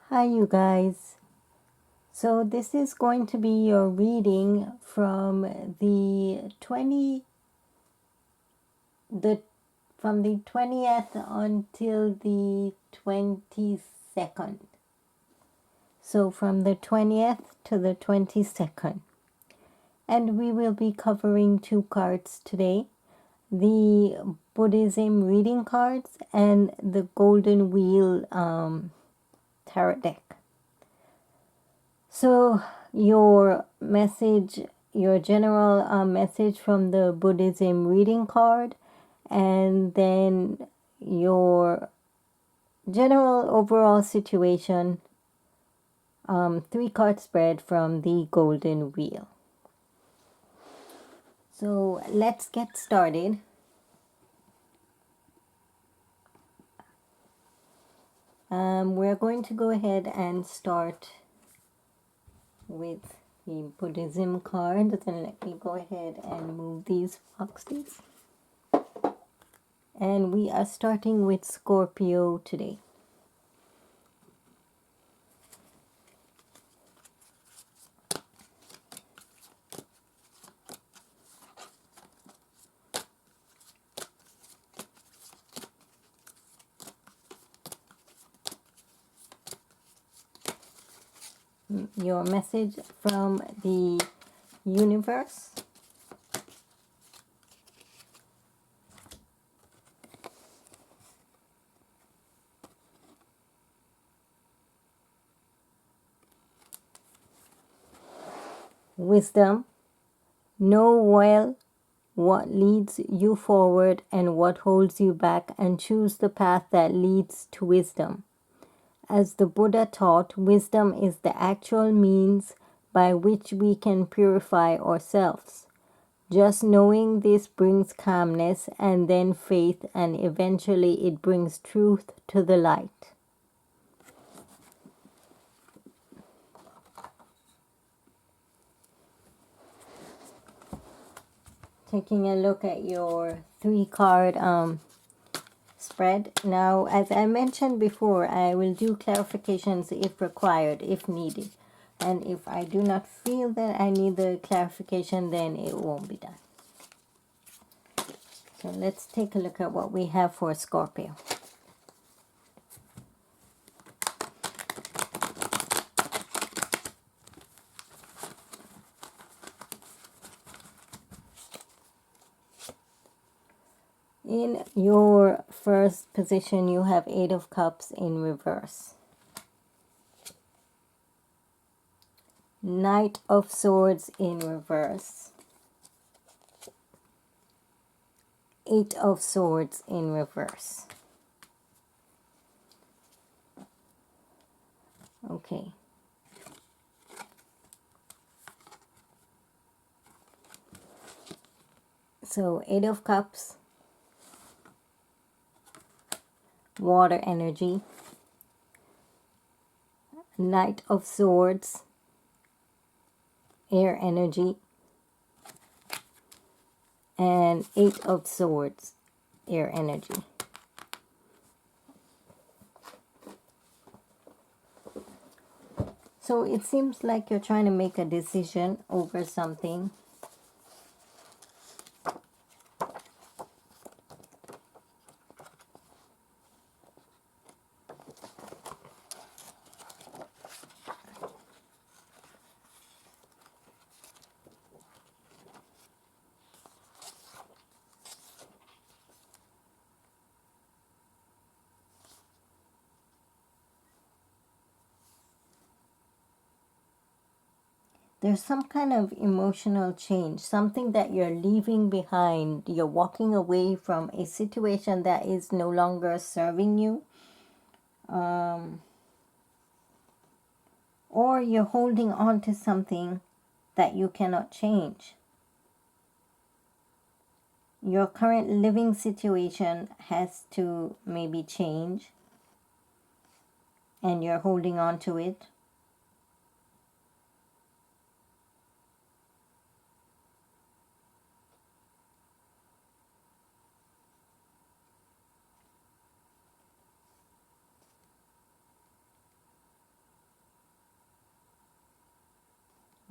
Hi you guys. So this is going to be your reading from the 20 the from the 20th until the 22nd. So from the 20th to the 22nd. And we will be covering two cards today. The Buddhism reading cards and the Golden Wheel tarot deck. So your message, your general message from the Buddhism reading card, and then your general overall situation, 3-card spread from the Golden Wheel. So let's get started. We're going to go ahead and start with the Buddhism card. Then let me go ahead and move these boxes. And we are starting with Scorpio today. Your message from the universe. Wisdom. Know well what leads you forward and what holds you back, and choose the path that leads to wisdom. As the Buddha taught, wisdom is the actual means by which we can purify ourselves. Just knowing this brings calmness and then faith, and eventually it brings truth to the light. Taking a look at your 3-card spread. Now, as I mentioned before, I will do clarifications if required, if needed. And if I do not feel that I need the clarification, then it won't be done. So let's take a look at what we have for Scorpio. In your first position, you have 8 of Cups in reverse. Knight of Swords in reverse. 8 of Swords in reverse. Okay. So 8 of Cups. Water energy. Knight of Swords. Air energy. And 8 of Swords, air energy. So it seems like you're trying to make a decision over something. There's some kind of emotional change, something that you're leaving behind. You're walking away from a situation that is no longer serving you. Or you're holding on to something that you cannot change. Your current living situation has to maybe change, and you're holding on to it.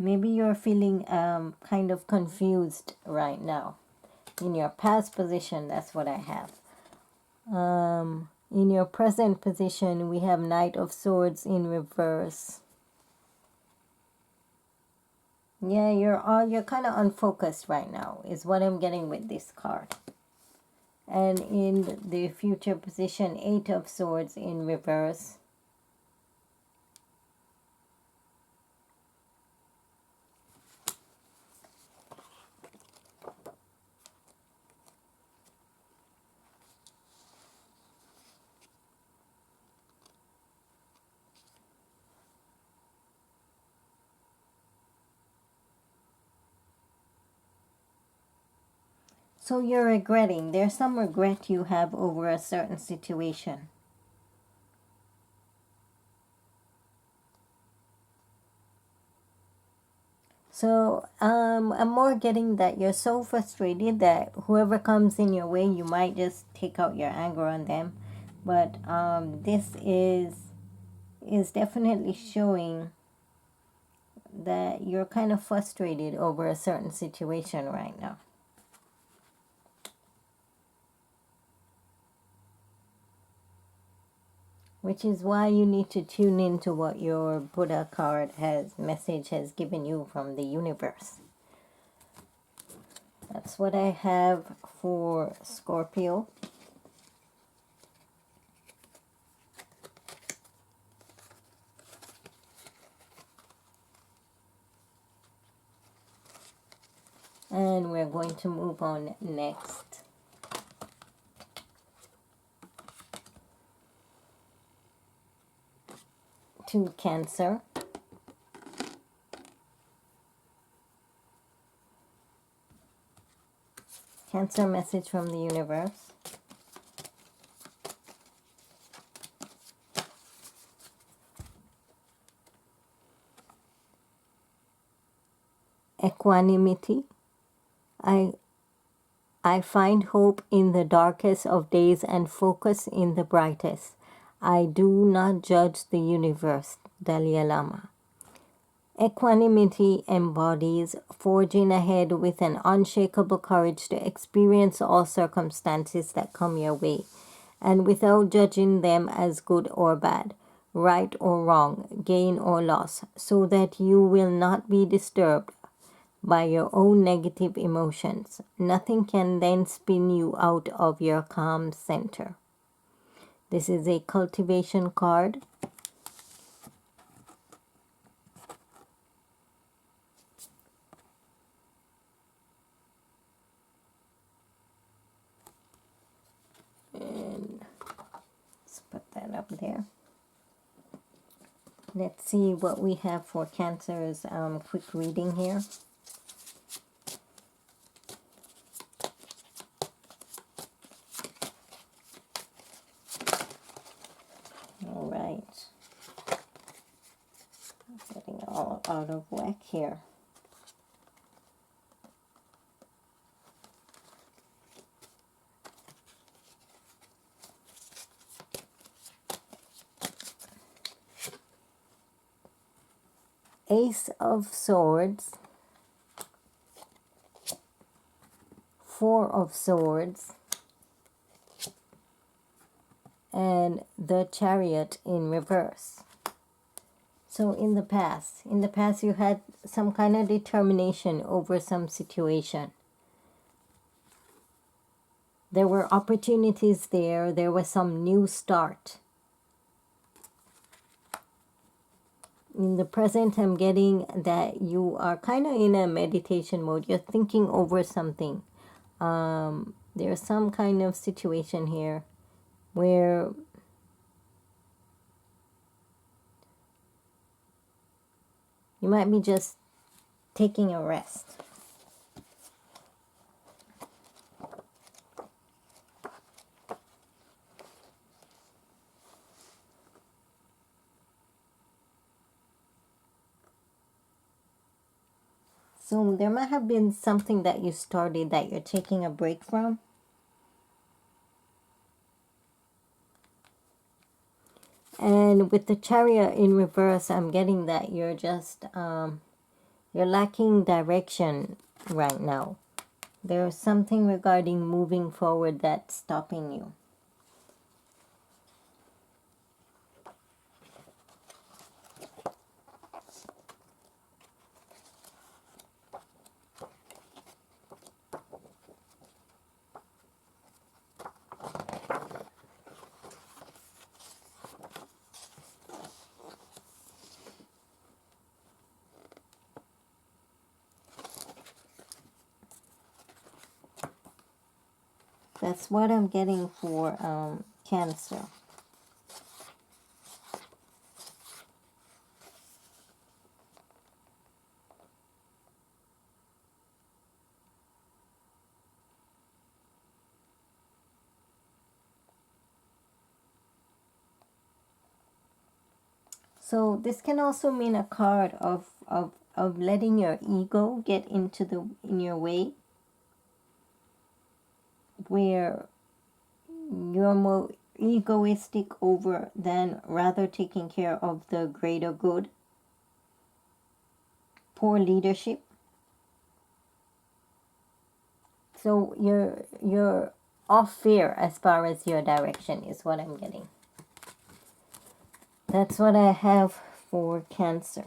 Maybe you're feeling kind of confused right now. In your past position, that's what I have. In your present position, we have Knight of Swords in reverse. Yeah, you're kind of unfocused right now, is what I'm getting with this card. And in the future position, Eight of Swords in reverse. So you're regretting. There's some regret you have over a certain situation. So I'm more getting that you're so frustrated that whoever comes in your way, you might just take out your anger on them. But this is definitely showing that you're kind of frustrated over a certain situation right now. Which is why you need to tune into what your Buddha card message has given you from the universe. That's what I have for Scorpio. And we're going to move on next to Cancer. Cancer message from the universe. Equanimity. I find hope in the darkest of days and focus in the brightest. I do not judge the universe. Dalai Lama. Equanimity embodies forging ahead with an unshakable courage to experience all circumstances that come your way, and without judging them as good or bad, right or wrong, gain or loss, so that you will not be disturbed by your own negative emotions. Nothing can then spin you out of your calm center. This is a cultivation card. And let's put that up there. Let's see what we have for Cancer's quick reading here. All right. Getting all out of whack here. Ace of Swords, Four of Swords, and the Chariot in reverse. So in the past you had some kind of determination over some situation. There were opportunities there. There was some new start. In the present, I'm getting that you are kind of in a meditation mode. You're thinking over something. There's some kind of situation here where you might be just taking a rest. So there might have been something that you started that you're taking a break from. And with the Chariot in reverse, I'm getting that you're You're lacking direction right now. There's something regarding moving forward that's stopping you. That's what I'm getting for Cancer. So this can also mean a card of letting your ego get in your way, where you're more egoistic over than rather taking care of the greater good. Poor leadership. So you're off fear as far as your direction is what I'm getting. That's what I have for Cancer.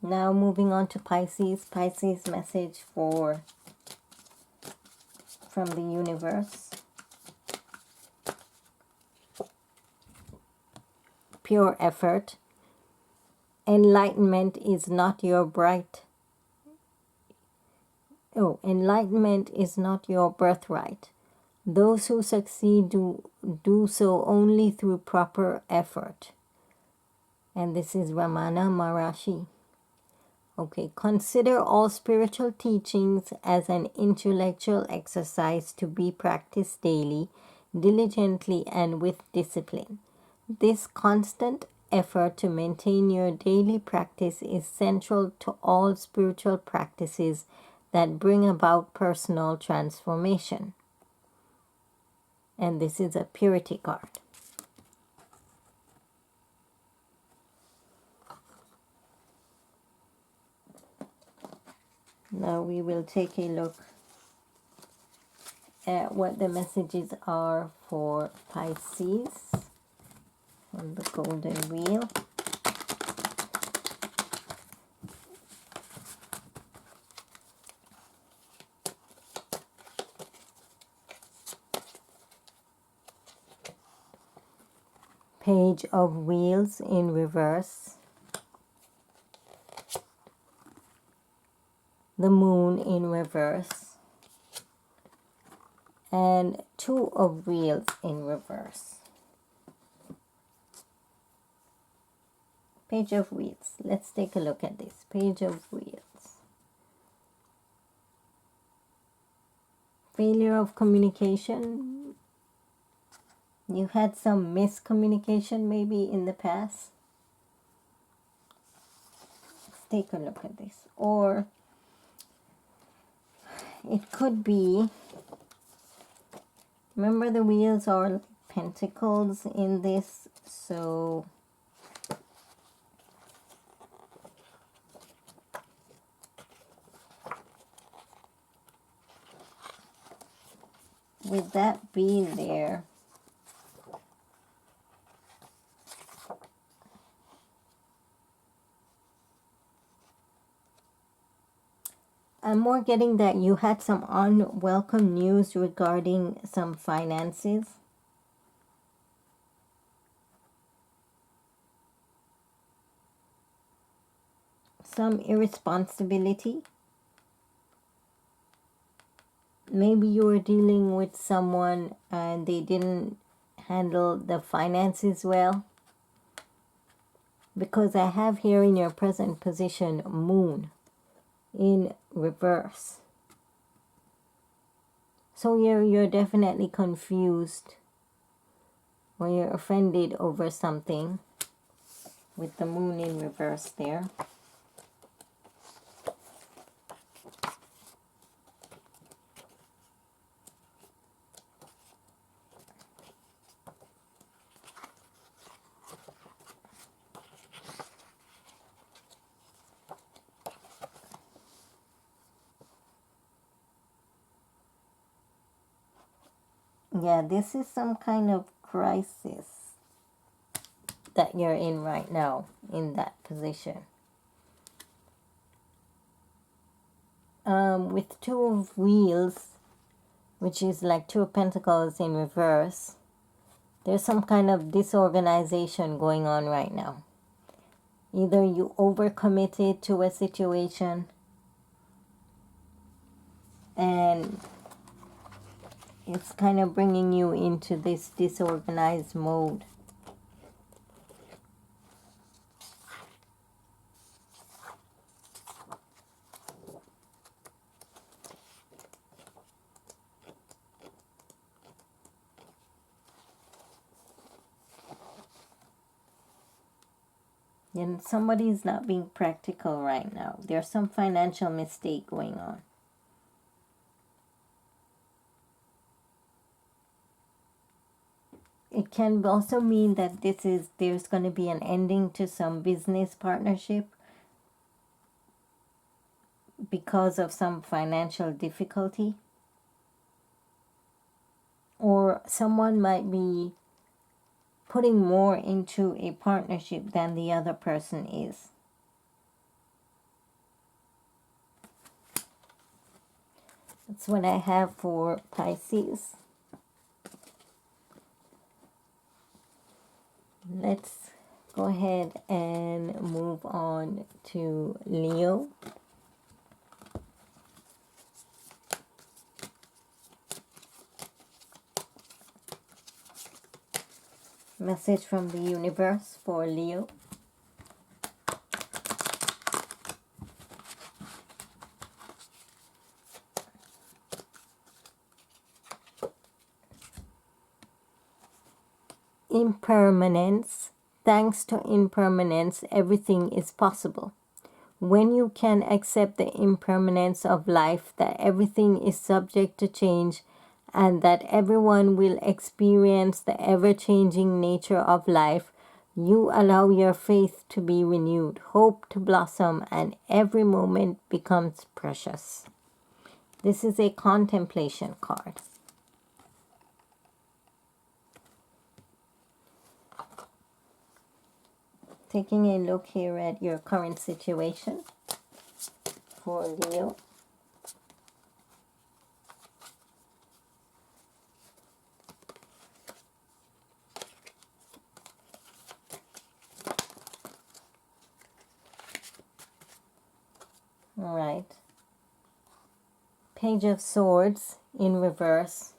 Now moving on to Pisces. Pisces message from the universe. Pure effort. Enlightenment is not your enlightenment is not your birthright. Those who succeed do so only through proper effort. And this is Ramana Maharishi. Okay, consider all spiritual teachings as an intellectual exercise to be practiced daily, diligently, and with discipline. This constant effort to maintain your daily practice is central to all spiritual practices that bring about personal transformation. And this is a purity card. Now we will take a look at what the messages are for Pisces on the golden wheel. Page of Wheels in reverse. The Moon in reverse. And Two of Wheels in reverse. Page of Wheels. Let's take a look at this. Page of Wheels. Failure of communication. You had some miscommunication maybe in the past. Let's take a look at this. Or it could be, remember the wheels are like pentacles in this, so with that being there, I'm more getting that you had some unwelcome news regarding some finances. Some irresponsibility. Maybe you were dealing with someone and they didn't handle the finances well. Because I have here in your present position, Moon in reverse. So you're definitely confused or you're offended over something with the Moon in reverse there. Yeah, this is some kind of crisis that you're in right now in that position. With Two of Wheels, which is like Two of Pentacles in reverse, there's some kind of disorganization going on right now. Either you overcommitted to a situation and it's kind of bringing you into this disorganized mode. And somebody's not being practical right now. There's some financial mistake going on. It can also mean that there's going to be an ending to some business partnership because of some financial difficulty. Or someone might be putting more into a partnership than the other person is. That's what I have for Pisces. Let's go ahead and move on to Leo. Message from the universe for Leo. Impermanence. Thanks to impermanence, everything is possible. When you can accept the impermanence of life, that everything is subject to change, and that everyone will experience the ever-changing nature of life, you allow your faith to be renewed, hope to blossom, and every moment becomes precious. This is a contemplation card. Taking a look here at your current situation for Leo. All right. Page of Swords in reverse.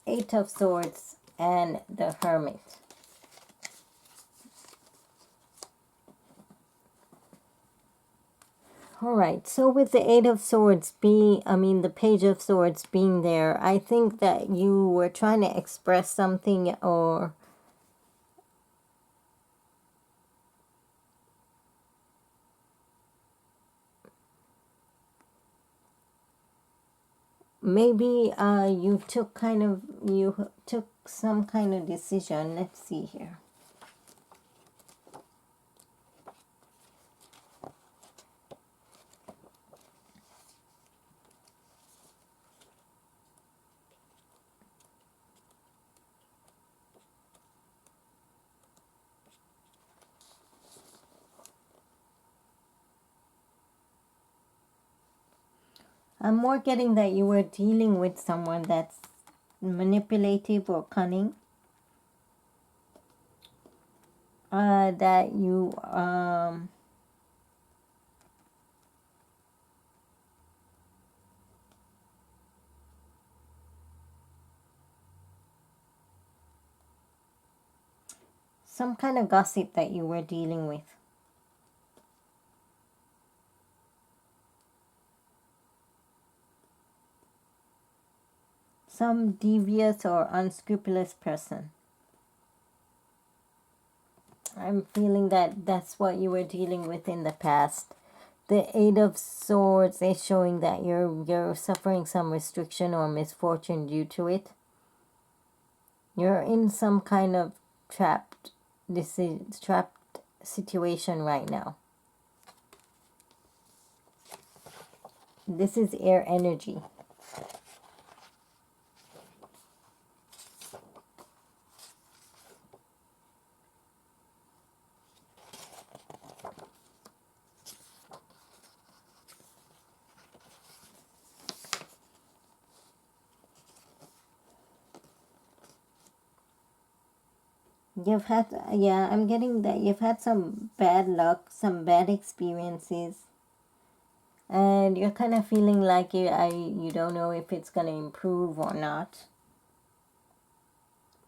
Eight of Swords and the Hermit. Alright, so with the Eight of Swords the Page of Swords being there, I think that you were trying to express something, or maybe you took some kind of decision. Let's see here. I'm more getting that you were dealing with someone that's manipulative or cunning. That you some kind of gossip that you were dealing with. Some devious or unscrupulous person. I'm feeling that that's what you were dealing with in the past. The Eight of Swords is showing that you're suffering some restriction or misfortune due to it. You're in some kind of trapped situation right now. This is air energy. You've had, yeah, I'm getting that you've had some bad luck, some bad experiences, and you're kind of feeling like you don't know if it's going to improve or not.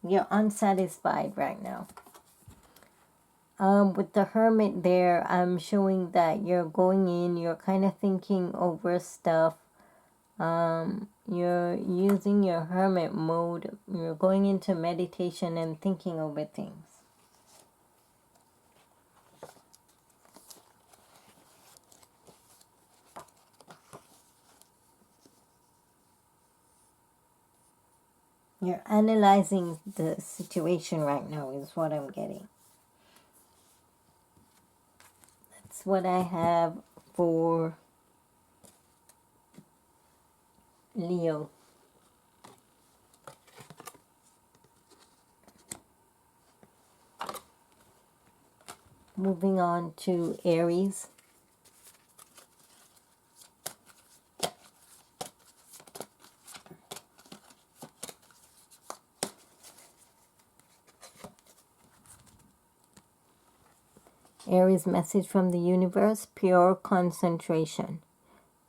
You're unsatisfied right now. With the Hermit there, I'm showing that you're going in, you're kind of thinking over stuff. You're using your Hermit mode. You're going into meditation and thinking over things. You're analyzing the situation right now is what I'm getting. That's what I have for Leo. Moving on to Aries. Aries message from the universe, pure concentration.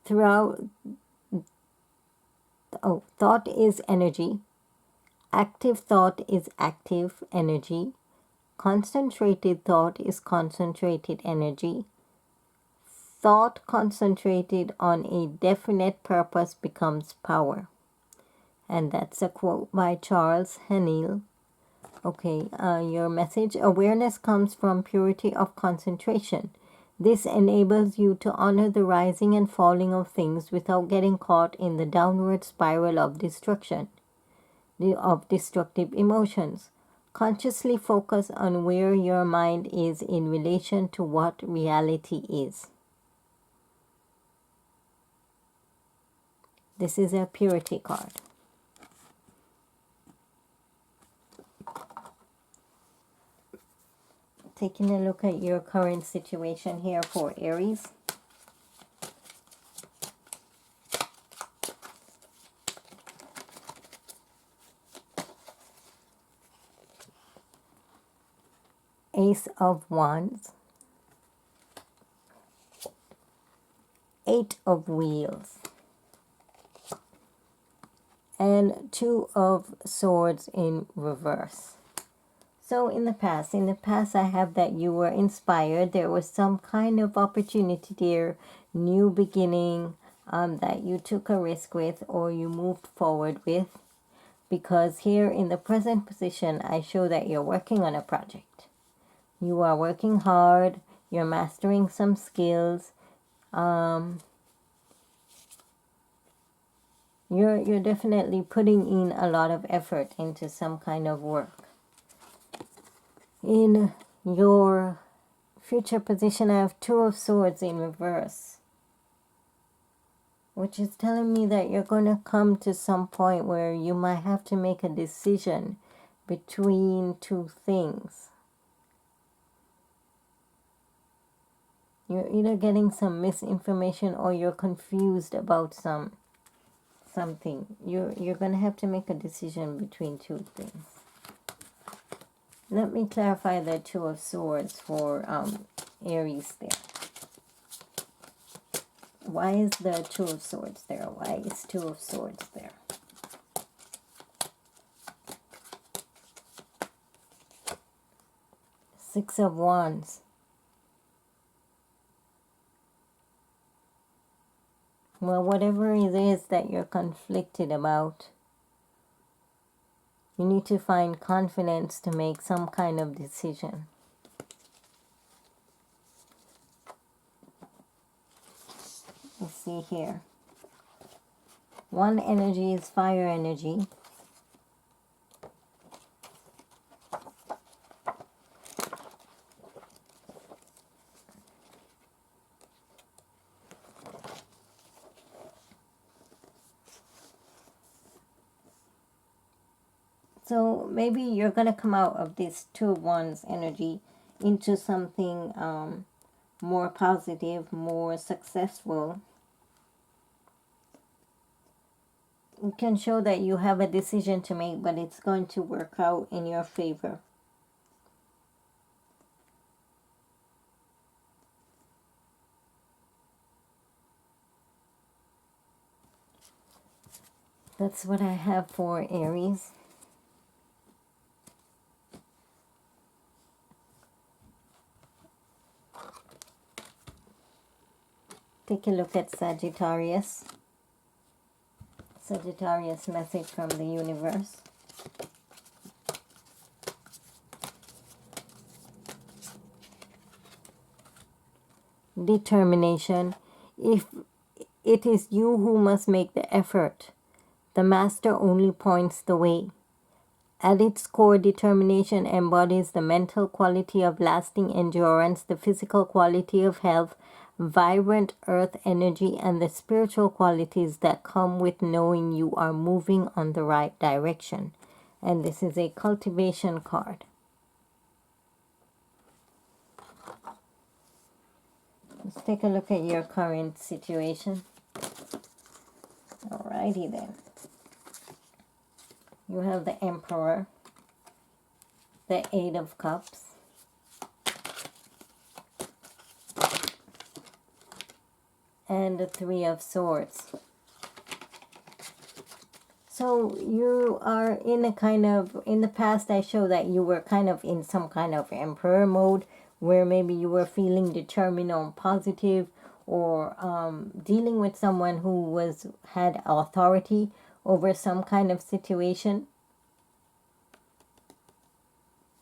Throughout, thought is energy. Active thought is active energy. Concentrated thought is concentrated energy. Thought concentrated on a definite purpose becomes power. And that's a quote by Charles Hennell. Okay, your message. Awareness comes from purity of concentration. This enables you to honor the rising and falling of things without getting caught in the downward spiral of destruction, of destructive emotions. Consciously focus on where your mind is in relation to what reality is. This is a purity card. Taking a look at your current situation here for Aries. Ace of Wands, Eight of Wheels, and Two of Swords in reverse. So in the past I have that you were inspired. There was some kind of opportunity there, new beginning, that you took a risk with or you moved forward with. Because here in the present position, I show that you're working on a project. You are working hard. You're mastering some skills. You're definitely putting in a lot of effort into some kind of work. In your future position, I have Two of Swords in reverse, which is telling me that you're going to come to some point where you might have to make a decision between two things. You're either getting some misinformation or you're confused about something. You're going to have to make a decision between two things. Let me clarify the Two of Swords for Aries there. Why is the Two of Swords there? Why is Two of Swords there? Six of Wands. Well, whatever it is that you're conflicted about, you need to find confidence to make some kind of decision. Let's see here. One energy is fire energy. So maybe you're going to come out of this Two of Wands energy into something more positive, more successful. It can show that you have a decision to make, but it's going to work out in your favor. That's what I have for Aries. Take a look at Sagittarius. Sagittarius message from the universe. Determination. If it is you who must make the effort, the master only points the way. At its core, determination embodies the mental quality of lasting endurance, the physical quality of health, vibrant earth energy, and the spiritual qualities that come with knowing you are moving on the right direction. And this is a cultivation card. Let's take a look at your current situation. Alrighty then. You have the Emperor, the Eight of Cups, and the Three of Swords. So you are in a kind of, in the past I show that you were kind of in some kind of Emperor mode, where maybe you were feeling determined or positive, or dealing with someone who had authority over some kind of situation.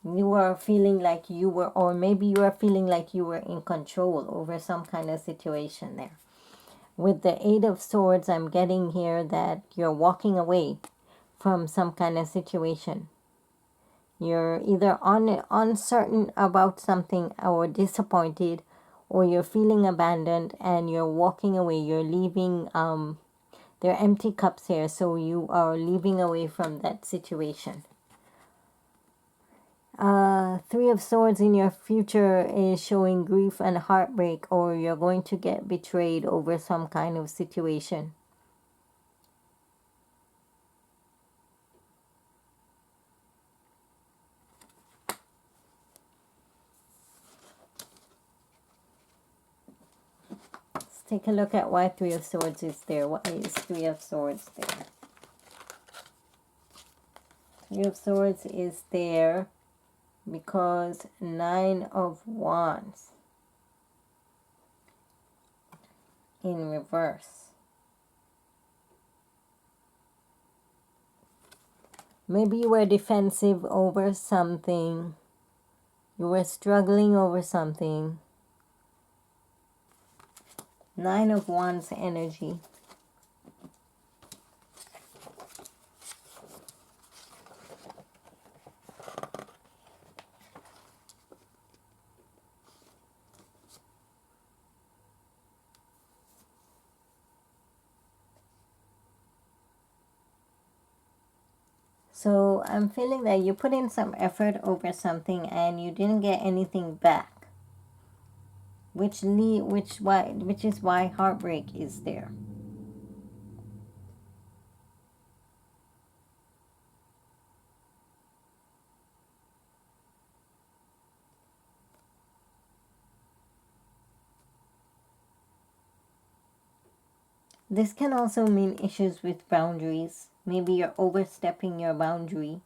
You are feeling like you were, or maybe you are feeling like you were in control over some kind of situation there. With the Eight of Swords, I'm getting here that you're walking away from some kind of situation. You're either uncertain about something or disappointed, or you're feeling abandoned and you're walking away. You're leaving, there are empty cups here, so you are leaving away from that situation. Three of Swords in your future is showing grief and heartbreak, or you're going to get betrayed over some kind of situation. Let's take a look at why Three of Swords is there. Why is Three of Swords there? Three of Swords is there because Nine of Wands in reverse. Maybe you were defensive over something. You were struggling over something. Nine of Wands energy. So I'm feeling that you put in some effort over something and you didn't get anything back, which is why heartbreak is there. This can also mean issues with boundaries. Maybe you're overstepping your boundary.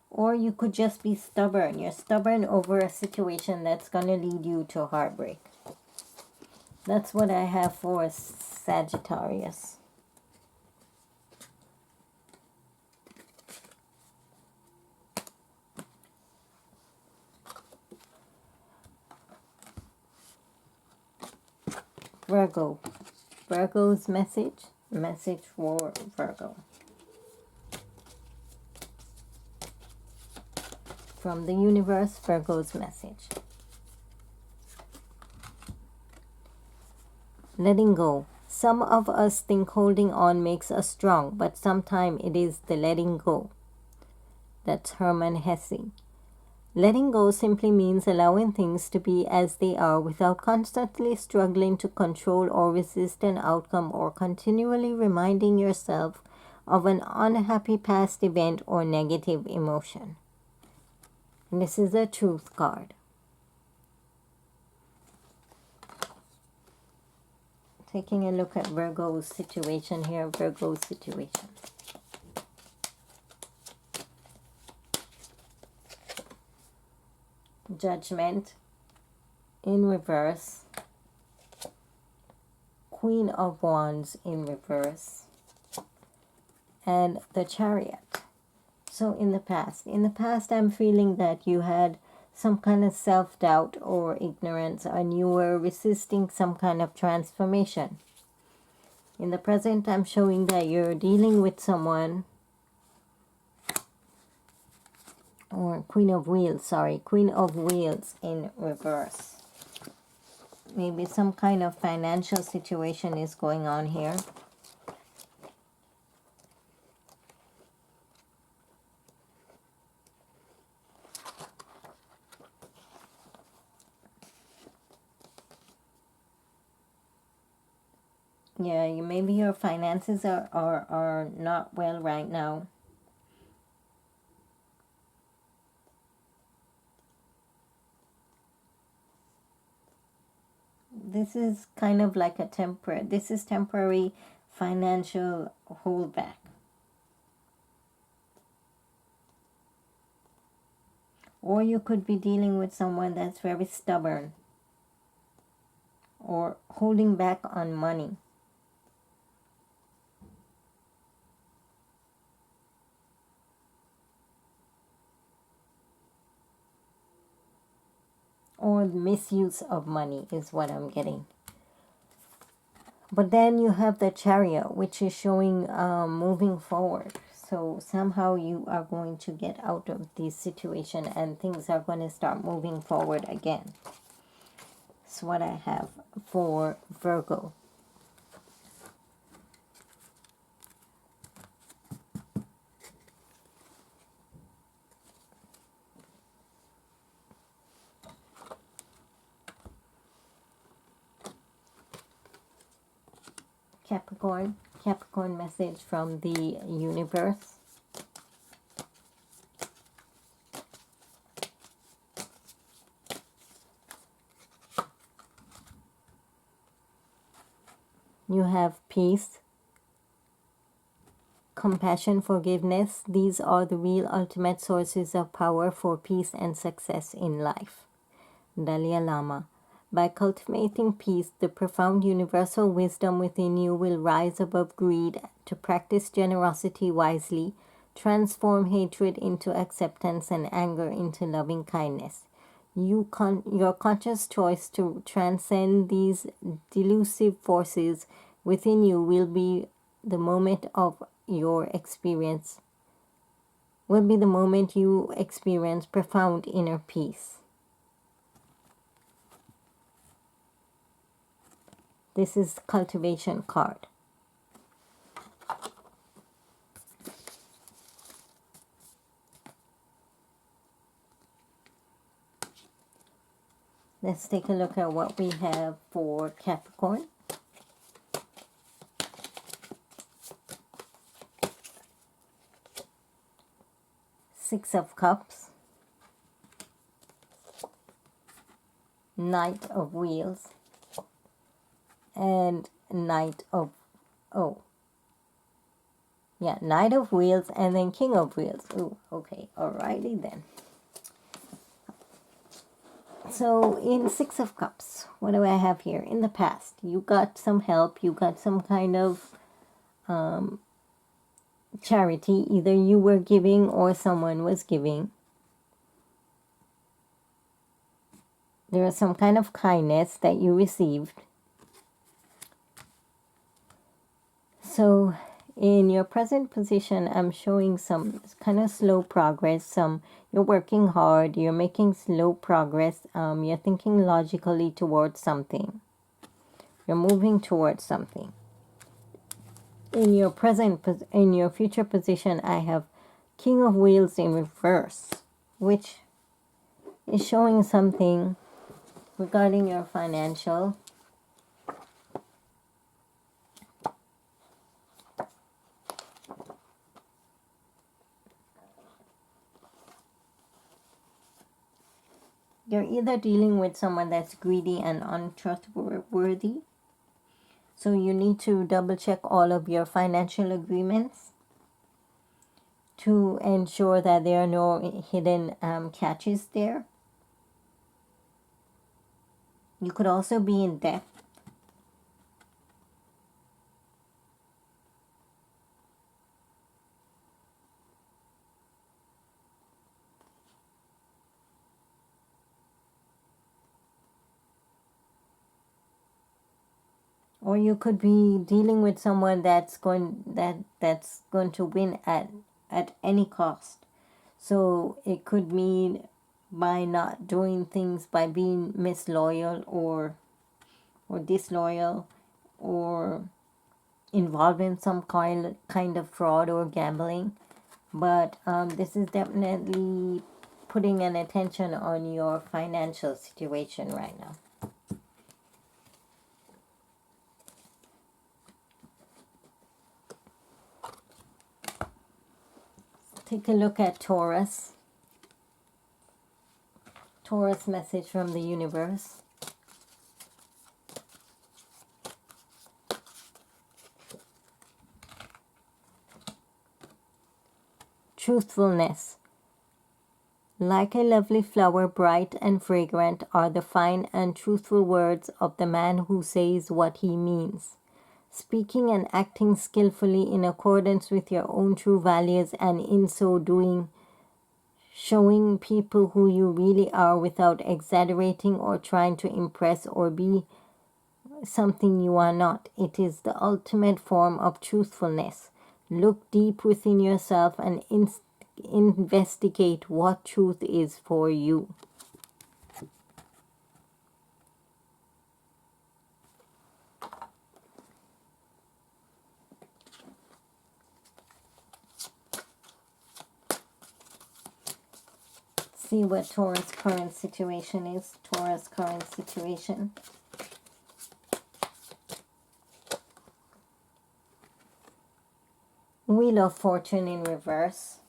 Or you could just be stubborn. You're stubborn over a situation that's going to lead you to heartbreak. That's what I have for Sagittarius. Virgo. Virgo's message. Message for Virgo. From the universe, Virgo's message. Letting go. Some of us think holding on makes us strong, but sometimes it is the letting go. That's Hermann Hesse. Letting go simply means allowing things to be as they are without constantly struggling to control or resist an outcome or continually reminding yourself of an unhappy past event or negative emotion. And this is a truth card. Taking a look at Virgo's situation here, Virgo's situation. Judgment in reverse. Queen of Wands in reverse. And the Chariot. So in the past I'm feeling that you had some kind of self-doubt or ignorance, and you were resisting some kind of transformation. In the present, I'm showing that you're dealing with someone, or Queen of Wheels in reverse. Maybe some kind of financial situation is going on here. Yeah, maybe your finances are not well right now. This is kind of like a temporary financial holdback. Or you could be dealing with someone that's very stubborn or holding back on money. Or misuse of money is what I'm getting. But then you have the Chariot, which is showing moving forward. So somehow you are going to get out of this situation and things are going to start moving forward again. That's what I have for Virgo. Capricorn message from the universe. You have peace, compassion, forgiveness. These are the real ultimate sources of power for peace and success in life. Dalai Lama. By cultivating peace, the profound universal wisdom within you will rise above greed to practice generosity wisely, transform hatred into acceptance and anger into loving kindness. Your conscious choice to transcend these delusive forces within you will be the moment of your experience, will be the moment you experience profound inner peace. This is cultivation card. Let's take a look at what we have for Capricorn. Six of Cups. Knight of Wheels. And Knight of Wheels and then King of Wheels. Oh, okay, alrighty then. So in Six of Cups, what do I have here? In the past, you got some help, you got some kind of charity. Either you were giving or someone was giving. There was some kind of kindness that you received. So in your present position, I'm showing some kind of slow progress. You're working hard, you're making slow progress, you're thinking logically towards something. You're moving towards something. In your future position, I have King of Wheels in reverse, which is showing something regarding your financial. You're either dealing with someone that's greedy and untrustworthy, so you need to double check all of your financial agreements to ensure that there are no hidden catches there. You could also be in debt. Or you could be dealing with someone that's going to win at any cost. So it could mean by not doing things, by being misloyal or disloyal, or involved in some kind of fraud or gambling. But this is definitely putting an attention on your financial situation right now. Take a look at Taurus. Taurus message from the universe. Truthfulness. Like a lovely flower, bright and fragrant, are the fine and truthful words of the man who says what he means. Speaking and acting skillfully in accordance with your own true values, and in so doing, showing people who you really are without exaggerating or trying to impress or be something you are not. It is the ultimate form of truthfulness. Look deep within yourself and investigate what truth is for you. See what Taurus' current situation is. Taurus' current situation. Wheel of Fortune in reverse.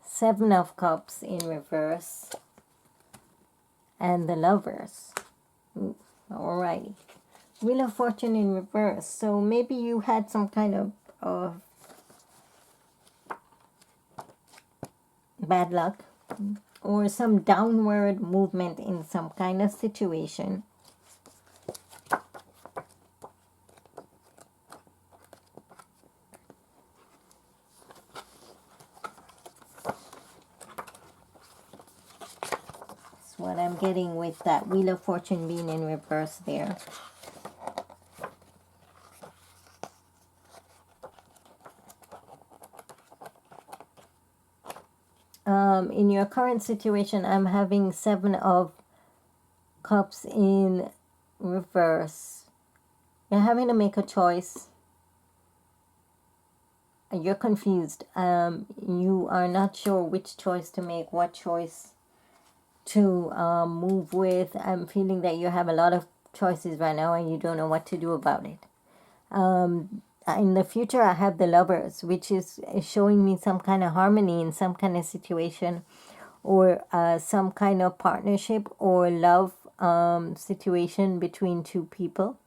Seven of Cups in reverse. And the Lovers. Alrighty. Wheel of Fortune in reverse. So maybe you had some kind of bad luck or some downward movement in some kind of situation. That's what I'm getting with that Wheel of Fortune being in reverse there. In your current situation, I'm having Seven of Cups in reverse. You're having to make a choice. You're confused. You are not sure which choice to make, what choice to move with. I'm feeling that you have a lot of choices right now and you don't know what to do about it. In the future, I have the Lovers, which is showing me some kind of harmony in some kind of situation, or some kind of partnership or love situation between two people.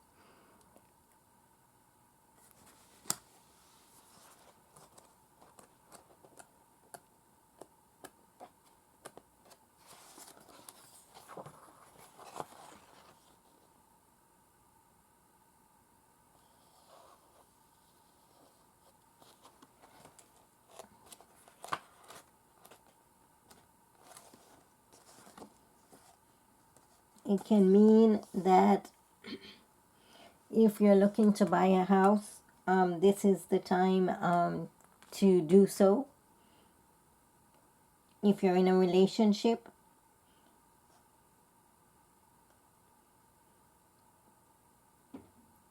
It can mean that If you're looking to buy a house, this is the time to do so. If you're in a relationship,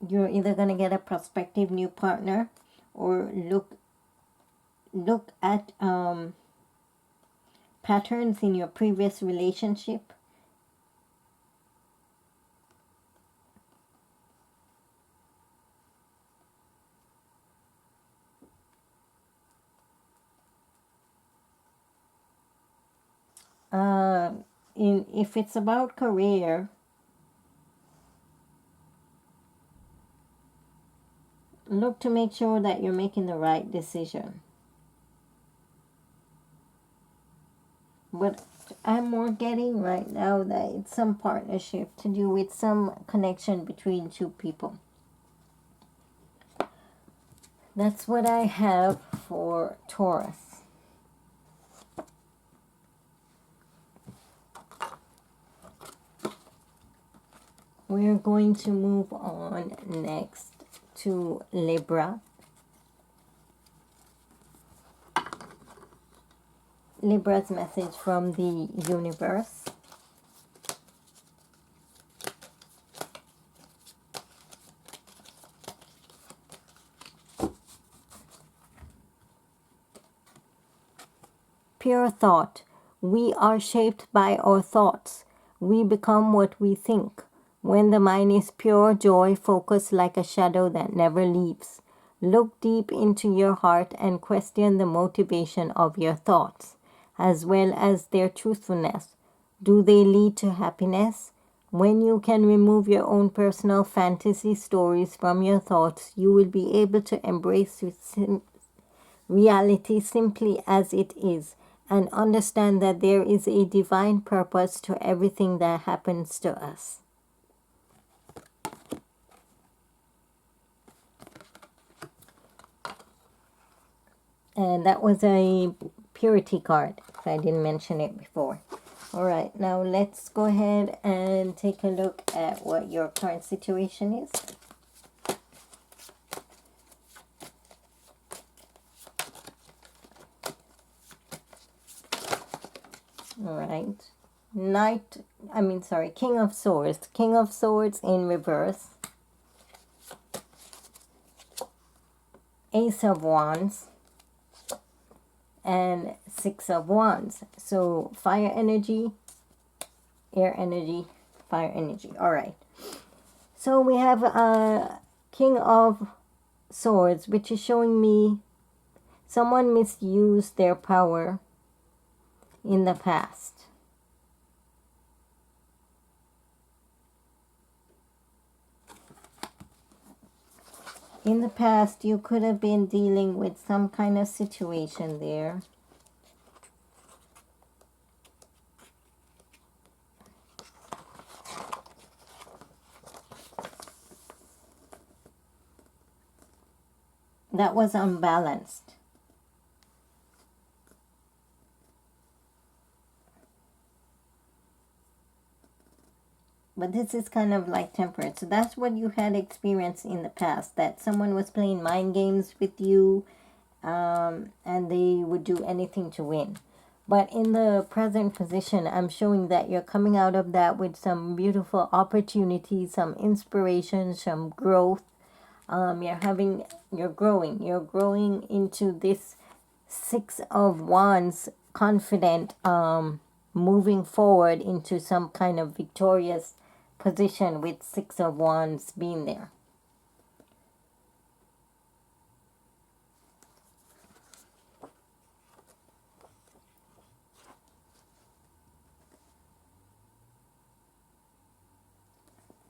you're either going to get a prospective new partner or look at patterns in your previous relationship. If it's about career, look to make sure that you're making the right decision. But I'm more getting right now that it's some partnership to do with some connection between two people. That's what I have for Taurus. We're going to move on next to Libra. Libra's message from the universe. Pure thought. We are shaped by our thoughts. We become what we think. When the mind is pure, joy focus like a shadow that never leaves. Look deep into your heart and question the motivation of your thoughts, as well as their truthfulness. Do they lead to happiness? When you can remove your own personal fantasy stories from your thoughts, you will be able to embrace reality simply as it is and understand that there is a divine purpose to everything that happens to us. And that was a purity card, if I didn't mention it before. All right, now let's go ahead and take a look at what your current situation is. All right. King of Swords. King of Swords in reverse. Ace of Wands. And Six of Wands. So fire energy, air energy, fire energy. All right. So we have King of Swords, which is showing me someone misused their power in the past. In the past, you could have been dealing with some kind of situation there. That was unbalanced. But this is kind of like temperate. So that's what you had experienced in the past. That someone was playing mind games with you. And they would do anything to win. But in the present position, I'm showing that you're coming out of that with some beautiful opportunities, some inspiration, some growth. You're growing into this Six of Wands, confident, moving forward into some kind of victorious position with Six of Wands being there.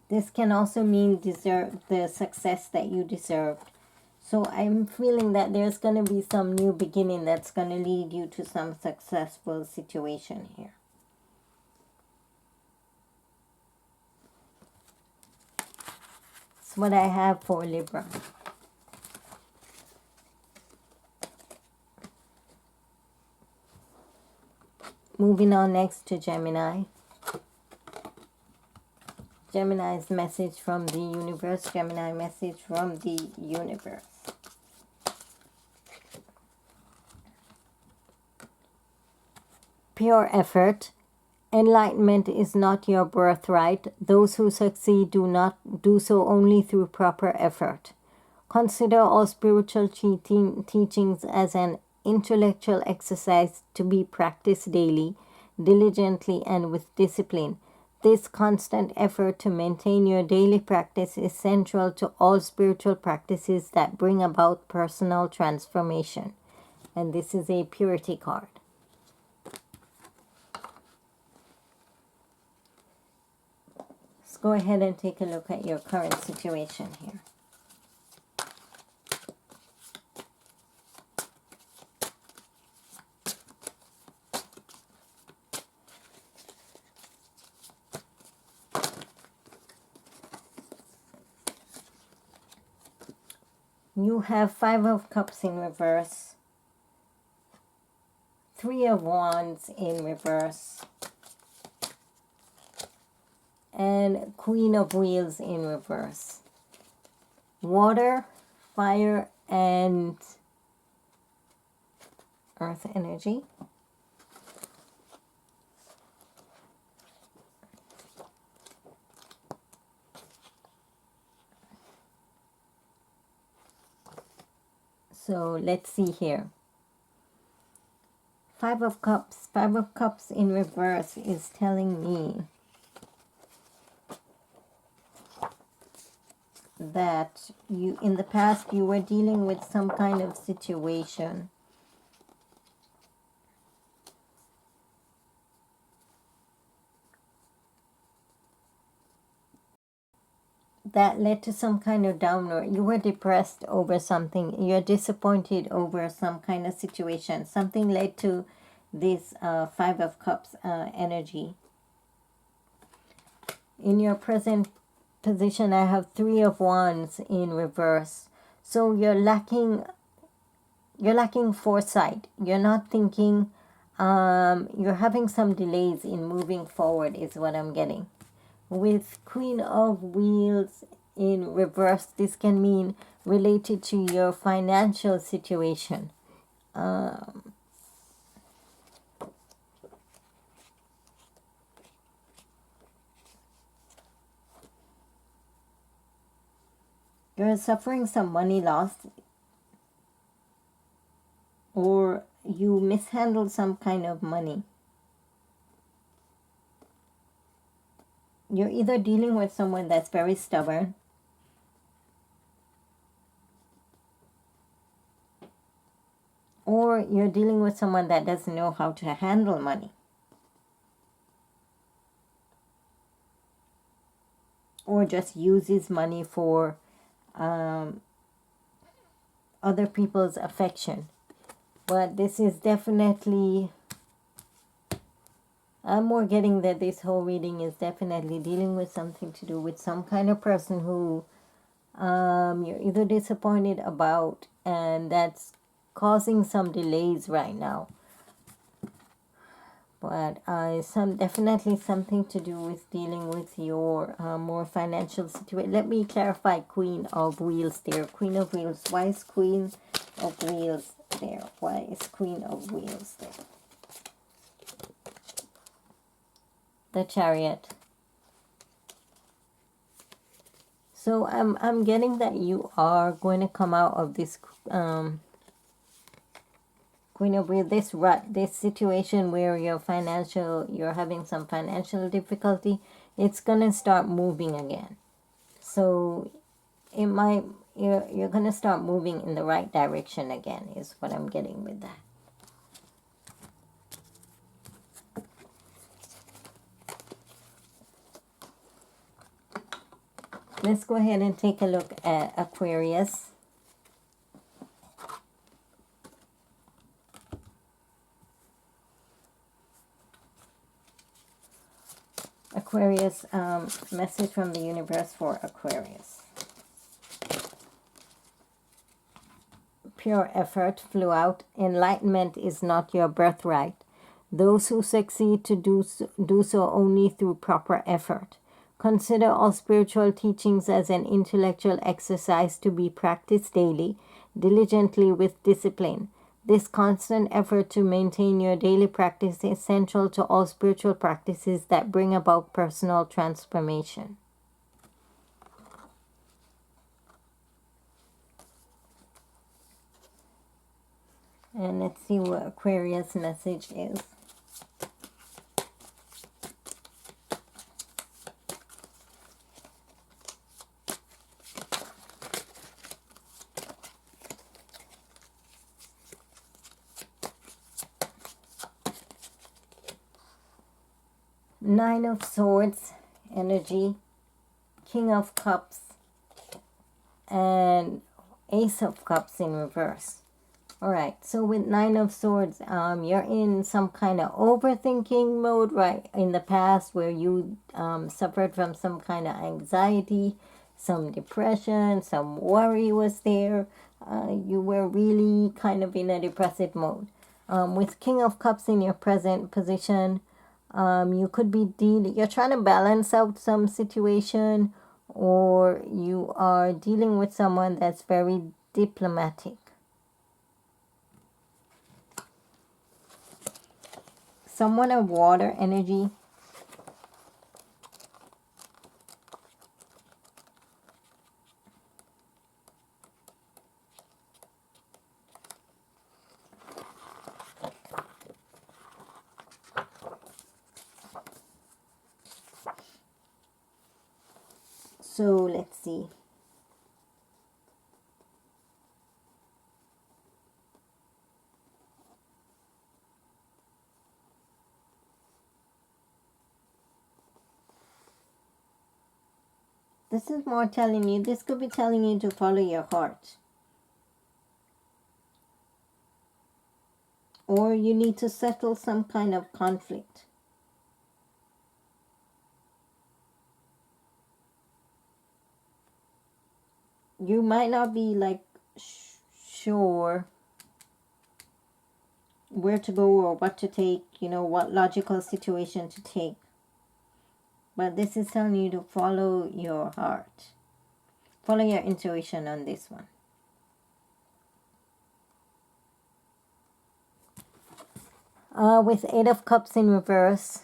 This can also mean deserve the success that you deserved. So I'm feeling that there's going to be some new beginning that's going to lead you to some successful situation here. That's what I have for Libra. Moving on next to Gemini. Gemini's message from the universe. Gemini message from the universe. Pure effort. Enlightenment is not your birthright. Those who succeed do not do so only through proper effort. Consider all spiritual teachings as an intellectual exercise to be practiced daily, diligently, and with discipline. This constant effort to maintain your daily practice is central to all spiritual practices that bring about personal transformation. And this is a purity card. Let's go ahead and take a look at your current situation here. You have 5 of Cups in reverse, 3 of Wands in reverse, and Queen of Wheels in reverse. Water, fire, and earth energy. So let's see here. 5 of Cups. 5 of Cups in reverse is telling me that you, in the past, you were dealing with some kind of situation that led to some kind of downward. You were depressed over something. You're disappointed over some kind of situation. Something led to this 5 of Cups energy. In your present position, I have 3 of Wands in reverse. So you're lacking foresight. You're not thinking. You're having some delays in moving forward is what I'm getting. With Queen of Wheels in reverse, this can mean related to your financial situation. You're suffering some money loss, or you mishandled some kind of money. You're either dealing with someone that's very stubborn, or you're dealing with someone that doesn't know how to handle money, or just uses money for other people's affection. But this is definitely, I'm more getting that this whole reading is definitely dealing with something to do with some kind of person who you're either disappointed about, and that's causing some delays right now. But definitely something to do with dealing with your more financial situation. Let me clarify Queen of Wheels there. Queen of Wheels. Why is Queen of Wheels there? Why is Queen of Wheels there? The Chariot. So I'm getting that you are going to come out of this Queen of Wheels, this rut, this situation where you're having some financial difficulty. It's gonna start moving again. So it might, you're gonna start moving in the right direction again, is what I'm getting with that. Let's go ahead and take a look at Aquarius. Aquarius, message from the universe for Aquarius. Pure effort flew out. Enlightenment is not your birthright. Those who succeed to do so only through proper effort. Consider all spiritual teachings as an intellectual exercise to be practiced daily, diligently with discipline. This constant effort to maintain your daily practice is central to all spiritual practices that bring about personal transformation. And let's see what Aquarius' message is. Nine of Swords energy, King of Cups, and Ace of Cups in reverse. Alright, so with Nine of Swords, you're in some kind of overthinking mode, right? In the past where you suffered from some kind of anxiety, some depression, some worry was there. You were really kind of in a depressive mode. With King of Cups in your present position, you could be you're trying to balance out some situation, or you are dealing with someone that's very diplomatic. Someone of water energy. So let's see. This is more telling you, this could be telling you to follow your heart. Or you need to settle some kind of conflict. You might not be like sure where to go or what to take, you know, what logical situation to take. But this is telling you to follow your heart. Follow your intuition on this one. With Eight of Cups in reverse.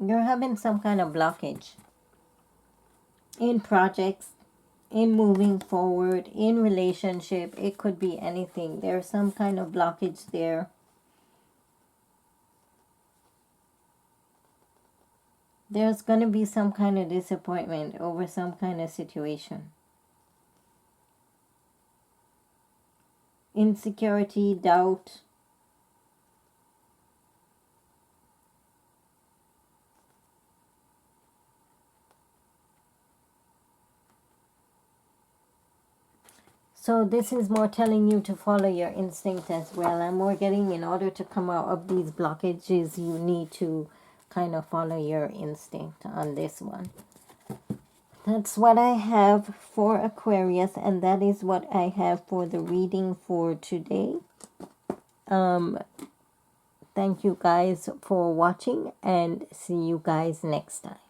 You're having some kind of blockage in projects, in moving forward, in relationship. It could be anything. There's some kind of blockage there. There's going to be some kind of disappointment over some kind of situation. Insecurity, doubt. So this is more telling you to follow your instinct as well. I'm more getting, in order to come out of these blockages, you need to kind of follow your instinct on this one. That's what I have for Aquarius, and that is what I have for the reading for today. Thank you guys for watching, and see you guys next time.